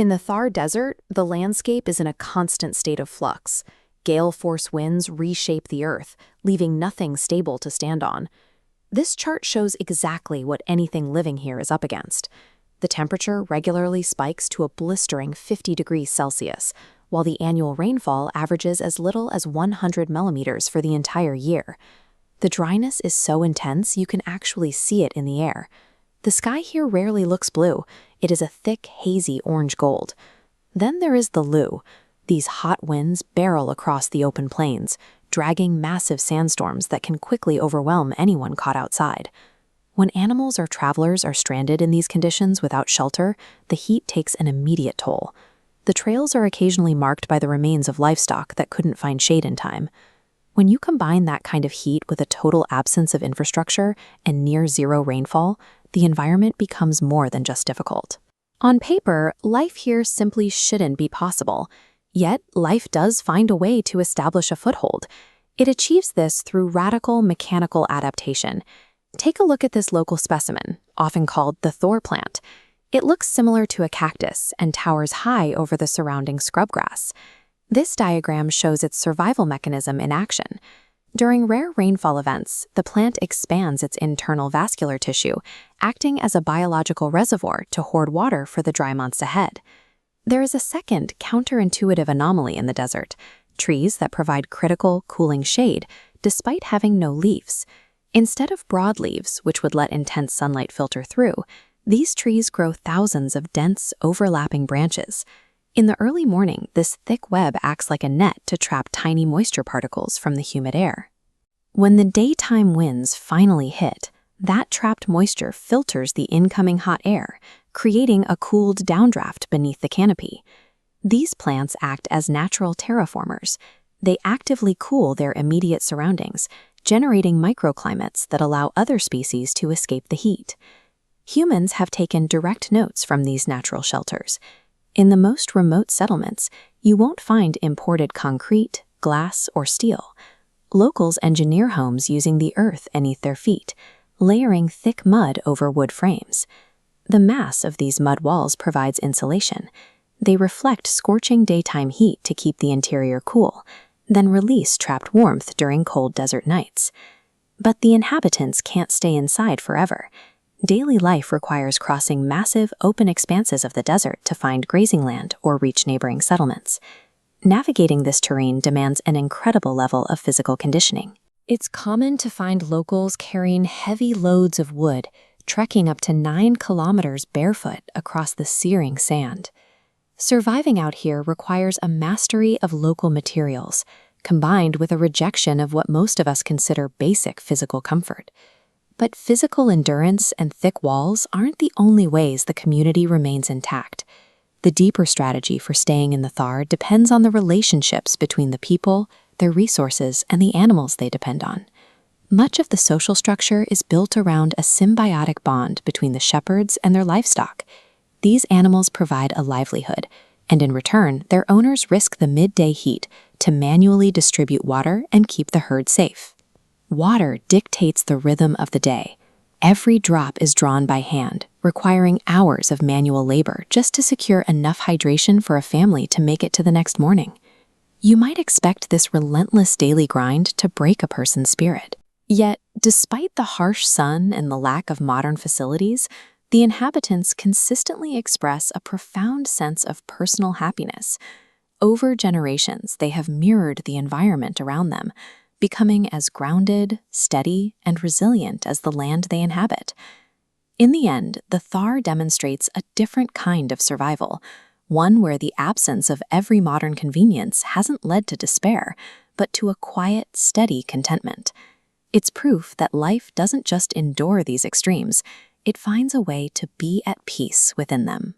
In the Thar Desert, the landscape is in a constant state of flux. Gale-force winds reshape the earth, leaving nothing stable to stand on. This chart shows exactly what anything living here is up against. The temperature regularly spikes to a blistering 50 degrees Celsius, while the annual rainfall averages as little as 100 millimeters for the entire year. The dryness is so intense you can actually see it in the air. The sky here rarely looks blue. It is a thick, hazy orange gold. Then there is the Lu. These hot winds barrel across the open plains, dragging massive sandstorms that can quickly overwhelm anyone caught outside. When animals or travelers are stranded in these conditions without shelter, the heat takes an immediate toll. The trails are occasionally marked by the remains of livestock that couldn't find shade in time. When you combine that kind of heat with a total absence of infrastructure and near-zero rainfall, the environment becomes more than just difficult. On paper, life here simply shouldn't be possible. Yet, life does find a way to establish a foothold. It achieves this through radical mechanical adaptation. Take a look at this local specimen, often called the Thor plant. It looks similar to a cactus and towers high over the surrounding scrubgrass. This diagram shows its survival mechanism in action. During rare rainfall events, the plant expands its internal vascular tissue, acting as a biological reservoir to hoard water for the dry months ahead. There is a second counterintuitive anomaly in the desert: trees that provide critical, cooling shade, despite having no leaves. Instead of broadleaves, which would let intense sunlight filter through, these trees grow thousands of dense, overlapping branches. In the early morning, this thick web acts like a net to trap tiny moisture particles from the humid air. When the daytime winds finally hit, that trapped moisture filters the incoming hot air, creating a cooled downdraft beneath the canopy. These plants act as natural terraformers. They actively cool their immediate surroundings, generating microclimates that allow other species to escape the heat. Humans have taken direct notes from these natural shelters. In the most remote settlements, you won't find imported concrete, glass, or steel. Locals engineer homes using the earth beneath their feet, layering thick mud over wood frames. The mass of these mud walls provides insulation. They reflect scorching daytime heat to keep the interior cool, then release trapped warmth during cold desert nights. But the inhabitants can't stay inside forever. Daily life requires crossing massive, open expanses of the desert to find grazing land or reach neighboring settlements. Navigating this terrain demands an incredible level of physical conditioning. It's common to find locals carrying heavy loads of wood, trekking up to 9 kilometers barefoot across the searing sand. Surviving out here requires a mastery of local materials, combined with a rejection of what most of us consider basic physical comfort. But physical endurance and thick walls aren't the only ways the community remains intact. The deeper strategy for staying in the Thar depends on the relationships between the people, their resources, and the animals they depend on. Much of the social structure is built around a symbiotic bond between the shepherds and their livestock. These animals provide a livelihood, and in return, their owners risk the midday heat to manually distribute water and keep the herd safe. Water dictates the rhythm of the day. Every drop is drawn by hand, requiring hours of manual labor just to secure enough hydration for a family to make it to the next morning. You might expect this relentless daily grind to break a person's spirit. Yet, despite the harsh sun and the lack of modern facilities, the inhabitants consistently express a profound sense of personal happiness. Over generations, they have mirrored the environment around them, becoming as grounded, steady, and resilient as the land they inhabit. In the end, the Thar demonstrates a different kind of survival, one where the absence of every modern convenience hasn't led to despair, but to a quiet, steady contentment. It's proof that life doesn't just endure these extremes, it finds a way to be at peace within them.